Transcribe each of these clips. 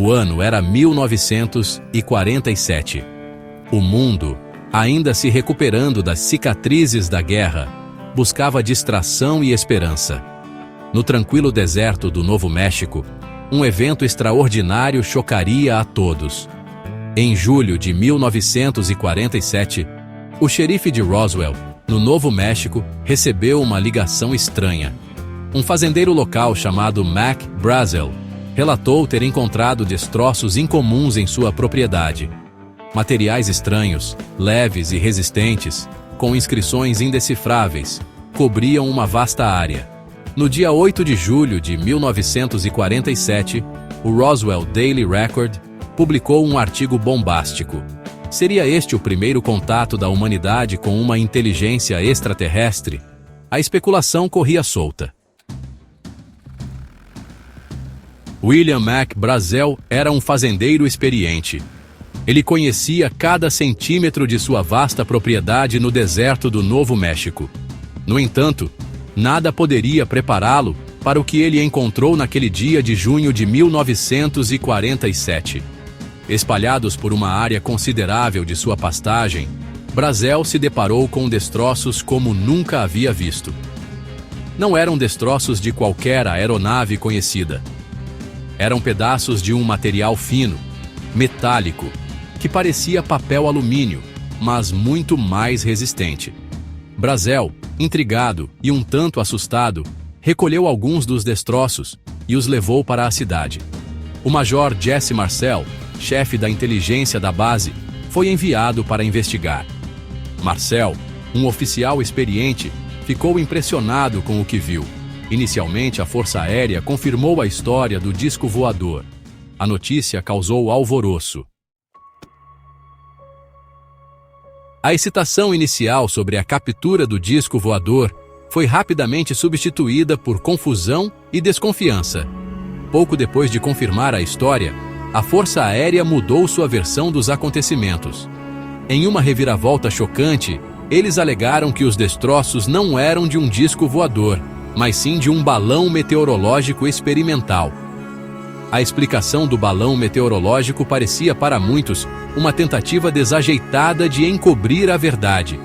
O ano era 1947. O mundo, ainda se recuperando das cicatrizes da guerra, buscava distração e esperança. No tranquilo deserto do Novo México, um evento extraordinário chocaria a todos. Em julho de 1947, o xerife de Roswell, no Novo México, recebeu uma ligação estranha. Um fazendeiro local chamado Mac Brazel relatou ter encontrado destroços incomuns em sua propriedade. Materiais estranhos, leves e resistentes, com inscrições indecifráveis, cobriam uma vasta área. No dia 8 de julho de 1947, o Roswell Daily Record publicou um artigo bombástico. Seria este o primeiro contato da humanidade com uma inteligência extraterrestre? A especulação corria solta. William Mac Brazel era um fazendeiro experiente. Ele conhecia cada centímetro de sua vasta propriedade no deserto do Novo México. No entanto, nada poderia prepará-lo para o que ele encontrou naquele dia de junho de 1947. Espalhados por uma área considerável de sua pastagem, Brazel se deparou com destroços como nunca havia visto. Não eram destroços de qualquer aeronave conhecida. Eram pedaços de um material fino, metálico, que parecia papel alumínio, mas muito mais resistente. Brazel, intrigado e um tanto assustado, recolheu alguns dos destroços e os levou para a cidade. O major Jesse Marcel, chefe da inteligência da base, foi enviado para investigar. Marcel, um oficial experiente, ficou impressionado com o que viu. Inicialmente, a Força Aérea confirmou a história do disco voador. A notícia causou alvoroço. A excitação inicial sobre a captura do disco voador foi rapidamente substituída por confusão e desconfiança. Pouco depois de confirmar a história, a Força Aérea mudou sua versão dos acontecimentos. Em uma reviravolta chocante, eles alegaram que os destroços não eram de um disco voador, mas sim de um balão meteorológico experimental. A explicação do balão meteorológico parecia para muitos uma tentativa desajeitada de encobrir a verdade.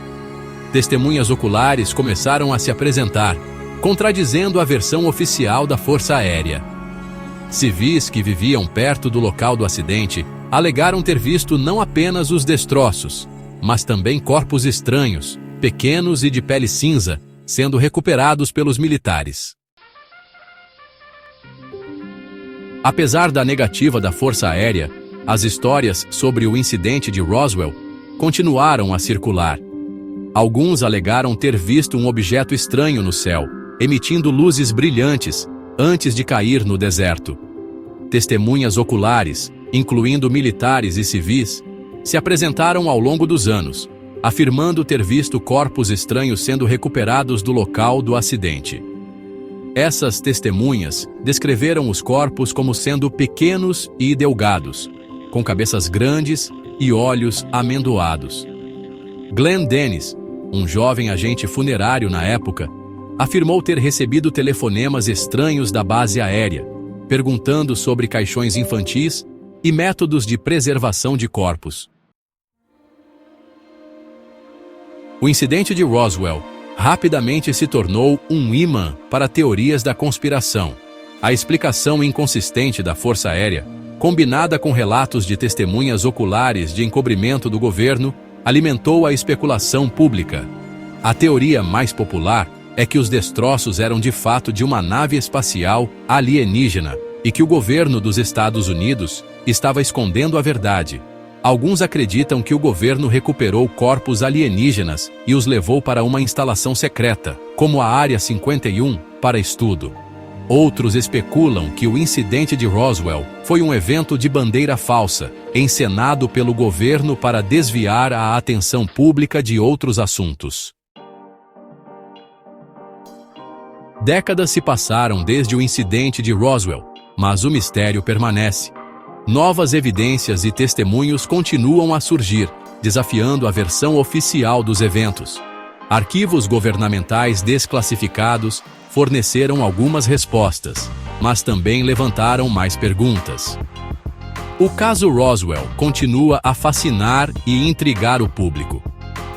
Testemunhas oculares começaram a se apresentar, contradizendo a versão oficial da Força Aérea. Civis que viviam perto do local do acidente alegaram ter visto não apenas os destroços, mas também corpos estranhos, pequenos e de pele cinza, sendo recuperados pelos militares. Apesar da negativa da Força Aérea, as histórias sobre o incidente de Roswell continuaram a circular. Alguns alegaram ter visto um objeto estranho no céu, emitindo luzes brilhantes, antes de cair no deserto. Testemunhas oculares, incluindo militares e civis, se apresentaram ao longo dos anos, afirmando ter visto corpos estranhos sendo recuperados do local do acidente. Essas testemunhas descreveram os corpos como sendo pequenos e delgados, com cabeças grandes e olhos amendoados. Glenn Dennis, um jovem agente funerário na época, afirmou ter recebido telefonemas estranhos da base aérea, perguntando sobre caixões infantis e métodos de preservação de corpos. O incidente de Roswell rapidamente se tornou um imã para teorias da conspiração. A explicação inconsistente da Força Aérea, combinada com relatos de testemunhas oculares de encobrimento do governo, alimentou a especulação pública. A teoria mais popular é que os destroços eram de fato de uma nave espacial alienígena e que o governo dos Estados Unidos estava escondendo a verdade. Alguns acreditam que o governo recuperou corpos alienígenas e os levou para uma instalação secreta, como a Área 51, para estudo. Outros especulam que o incidente de Roswell foi um evento de bandeira falsa, encenado pelo governo para desviar a atenção pública de outros assuntos. Décadas se passaram desde o incidente de Roswell, mas o mistério permanece. Novas evidências e testemunhos continuam a surgir, desafiando a versão oficial dos eventos. Arquivos governamentais desclassificados forneceram algumas respostas, mas também levantaram mais perguntas. O caso Roswell continua a fascinar e intrigar o público.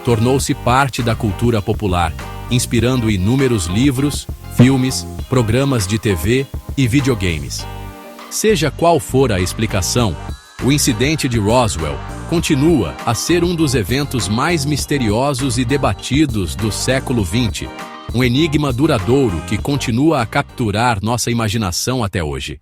Tornou-se parte da cultura popular, inspirando inúmeros livros, filmes, programas de TV e videogames. Seja qual for a explicação, o incidente de Roswell continua a ser um dos eventos mais misteriosos e debatidos do século XX, um enigma duradouro que continua a capturar nossa imaginação até hoje.